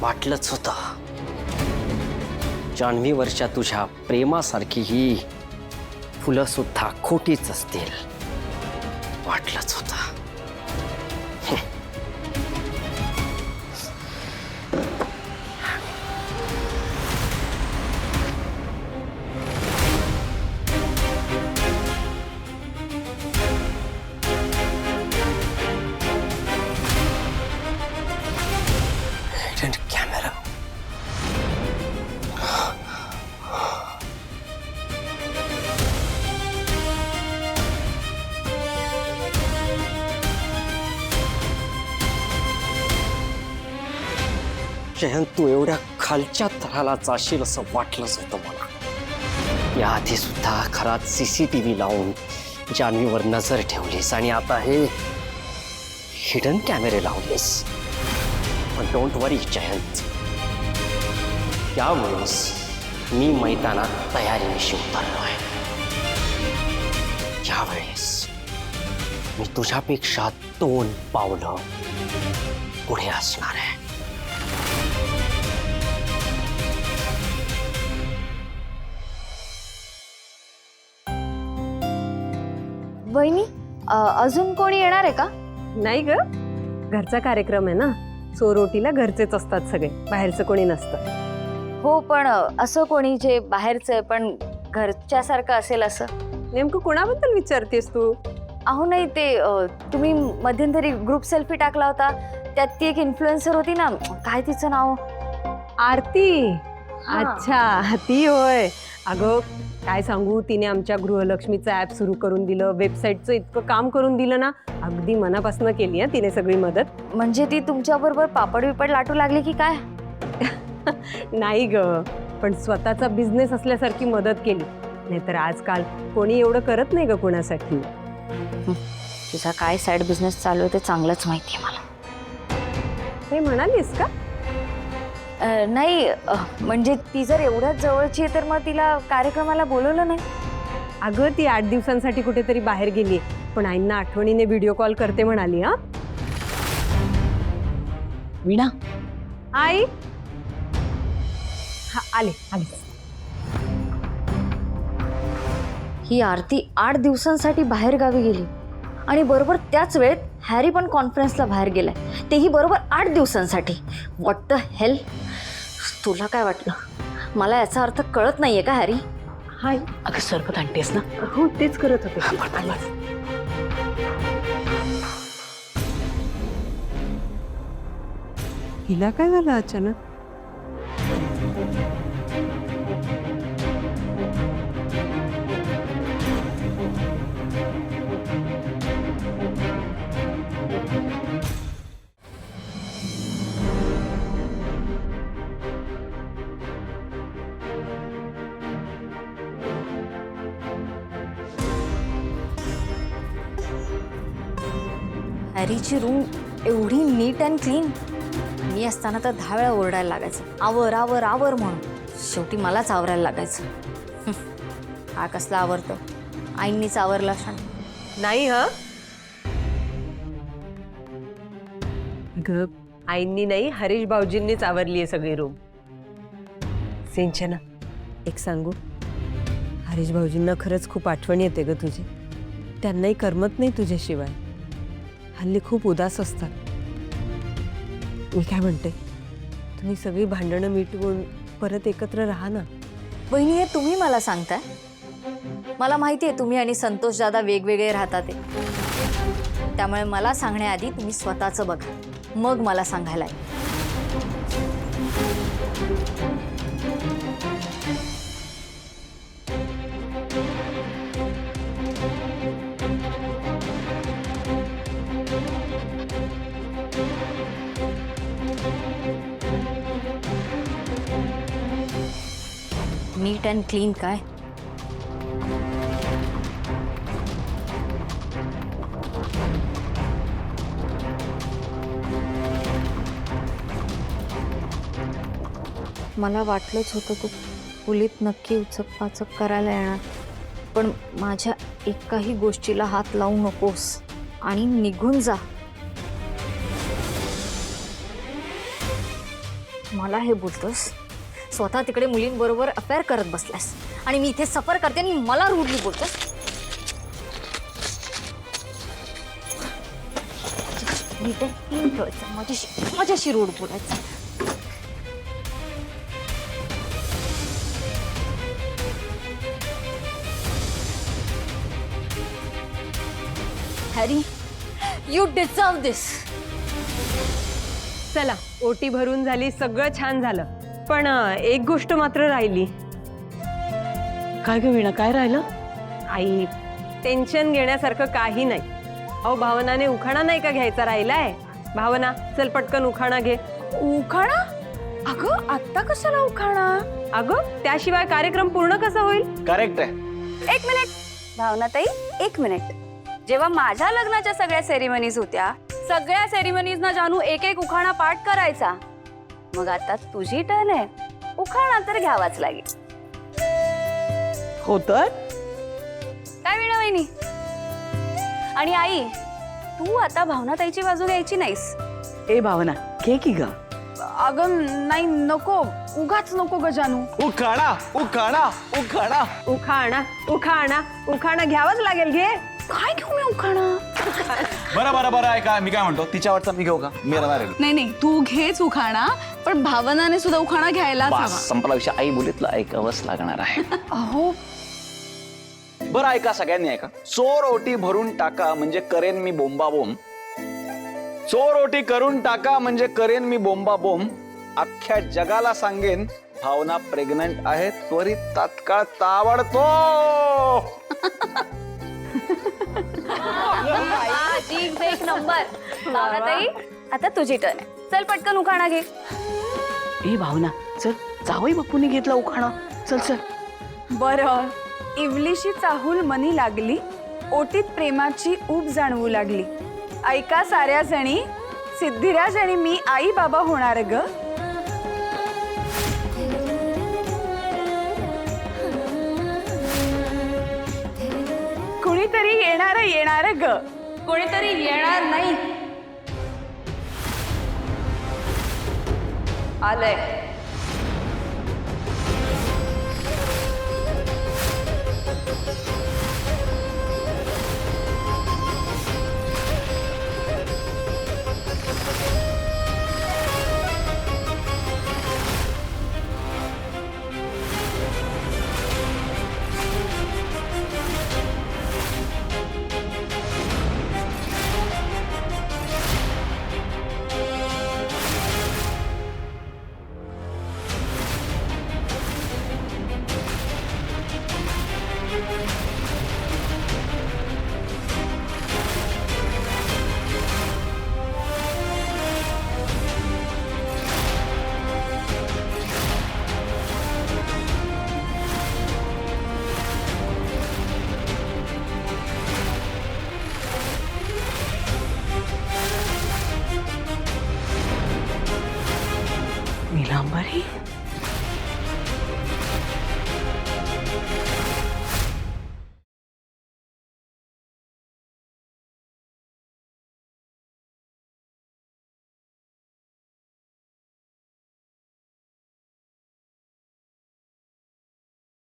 वाटलंच होतं, जान्हवीवरच्या तुझ्या प्रेमासारखी ही फुलं सुद्धा खोटीच असतील. वाटलंच होतं. कॅमेरा. जयंत, तू एवढ्या खालच्या थराला जाशील असं वाटलंच होतं मला. याआधी सुद्धा घरात CCTV लावून जान्हवीवर नजर ठेवलीस आणि आता हे हिडन कॅमेरे लावलेस. पण डोंट वरी जयंत, यावेळेस मी मैदानात तयारीनिशी उतरलोय. यावेळेस मी तुझ्यापेक्षा 2 पावलं पुढे असणार आहे. वहिनी, अजून कोणी येणार आहे का? नाही ग, घरचा कार्यक्रम आहे ना. चोरोटीला घरचेच असतात सगळे, बाहेरचं कोणी नसतं. हो, पण असं कोणी जे बाहेरचं आहे पण घरच्यासारखं असेल असं. नेमकं कोणाबद्दल विचारतेस तू? अहो नाही, ते तुम्ही मध्यंतरी ग्रुप सेल्फी टाकला होता, त्यात ती एक इन्फ्लुएन्सर होती ना, काय तिचं नाव? आरती. हा. अच्छा, ती होय. अगं काय सांगू, तिने आमच्या गृहलक्ष्मीचं ॲप सुरू करून दिलं, वेबसाईटचं इतकं काम करून दिलं ना. अगदी मनापासून केली आहे तिने सगळी मदत. म्हणजे ती तुमच्याबरोबर पापड विपड लाटू लागली की काय? नाही ग, पण स्वतःचा बिझनेस असल्यासारखी मदत केली. नाहीतर आजकाल कोणी एवढं करत नाही ग कोणासाठी. तिचा काय साईड बिझनेस चालू आहे ते चांगलंच माहिती आहे मला. हे म्हणालीस का? नाही, म्हणजे ती जर एवढ्याच जवळची आहे तर मग तिला कार्यक्रमाला बोलवलं नाही? अगं ती 8 दिवसांसाठी कुठेतरी बाहेर गेली, पण आईंना आठवणीने व्हिडिओ कॉल करते म्हणाली. हा वीणा, आई. हा, आले आले. ही आरती 8 दिवसांसाठी बाहेर गावी गेली आणि बरोबर त्याच वेळेत हॅरी पण कॉन्फरन्सला बाहेर गेलाय, तेही बरोबर 8 दिवसांसाठी. What the hell. तुला काय वाटलं? मला याचा अर्थ कळत नाहीये का हॅरी? हाय. अगं सरबत आणतेस ना? हो, तेच करत होते. हिला काय झालं अचानक? हॅरीची रूम एवढी नीट अँड क्लीन. मी असताना तर 10 वेळा ओरडायला लागायचं, आवर आवर आवर म्हणून. शेवटी मलाच आवरायला लागायचं. हा कसला आवरतो, आईंनीच आवरला सांग. नाही. हा ग, आईंनी नाही, हरीश भाऊजींनीच आवरली आहे सगळी रूम. सिंचना, एक सांगू, हरीश भाऊजींना खरंच खूप आठवण येते ग तुझी. त्यांनाही करमत नाही तुझ्याशिवाय. हल्ली खूप उदास असतात. मी काय म्हणते, तुम्ही सगळी भांडणं मिटवून परत एकत्र राहा ना. वहिनी, हे तुम्ही मला सांगताय? मला माहिती आहे तुम्ही आणि संतोष दादा वेगवेगळे राहतात ते. त्यामुळे मला सांगण्याआधी तुम्ही स्वतःचं बघा, मग मला सांगायला आहे. नीट अँड क्लीन काय? मला वाटलंच होतं तू खोलीत नक्की उचक करायला येणार, पण माझ्या एकाही गोष्टीला हात लावू नकोस आणि निघून जा. मला हे बोलतोस? स्वतः तिकडे मुलींबरोबर अफेअर करत बसलास आणि मी इथे सफर करते आणि मला रूडली बोलतोस? माझ्याशी रूढ बोलायचं. हॅरी, यू डिझर्व दिस. चला, ओटी भरून झाली, सगळं छान झालं, पण एक गोष्ट मात्र राहिली. काय ग वीणा, काय राहिलं? आई, टेन्शन घेण्यासारखं काही नाही. अहो, भावनाने उखाणा नाही का घ्यायचा राहिलाय? भावना, चल पटकन उखाणा घे. उखाणा? अगं आत्ता कशाला उखाणा? अगं, त्याशिवाय कार्यक्रम पूर्ण कसा होईल? करेक्ट आहे. एक मिनिट भावनाताई, एक मिनिट. जेव्हा माझ्या लग्नाच्या सगळ्या सेरेमनीज होत्या, सगळ्या सेरेमनीजना जानू एक एक उखाणा पाठ करायचा. मग आता तुझी टर्न आहे, उखाणा तर घ्यावाच लागेल. हो तर काय वीणा वहिनी? आणि आई, तू आता भावनाताईची बाजू घ्यायची नाहीस. ए भावना, घे की ग. अगं नाही, नको, उगाच नको ग जानू. उखाणा उखाणा उखाणा. उखाणा उखाणा उखाणा घ्यावाच लागेल. घे. काय घेऊ मी उखाणा? बरं बरं बरं, ऐका मी काय म्हणतो, तिच्यावरचा मी घेऊ का? मी राहणार आहे. नाही नाही, तू घेच उखाणा, पण भावनाने सुद्धा उखाणा घ्यायलाच हवा. संपला विषय. आई बोलीत तुला ऐकावंच लागणार आहे. अहो, बरं ऐका, सगळ्यांनी ऐका. चोर ओटी भरून टाका म्हणजे करेन मी बोंबाबोंब. चोर ओटी करून टाका म्हणजे करेन मी बोंबाबोंब. अख्ख्या जगाला सांगेन भावना प्रेग्नंट आहे, त्वरित तात्काळ ताबडतोब. एक नंबर. भावनाताई, आता तुझी टर्न आहे. चल पटकन उखाणा घे. ए भावना, चल, जावई बापूने घेतला उखाणा. चल चल. बरं. इवलीशी चाहूल मनी लागली, ओटीत प्रेमाची ऊब जाणवू लागली. ऐका साऱ्या जणी, सिद्धिराज आणि मी आई बाबा होणार ग. कुणीतरी येणार ग, कुणीतरी येणार नाही. आलंय.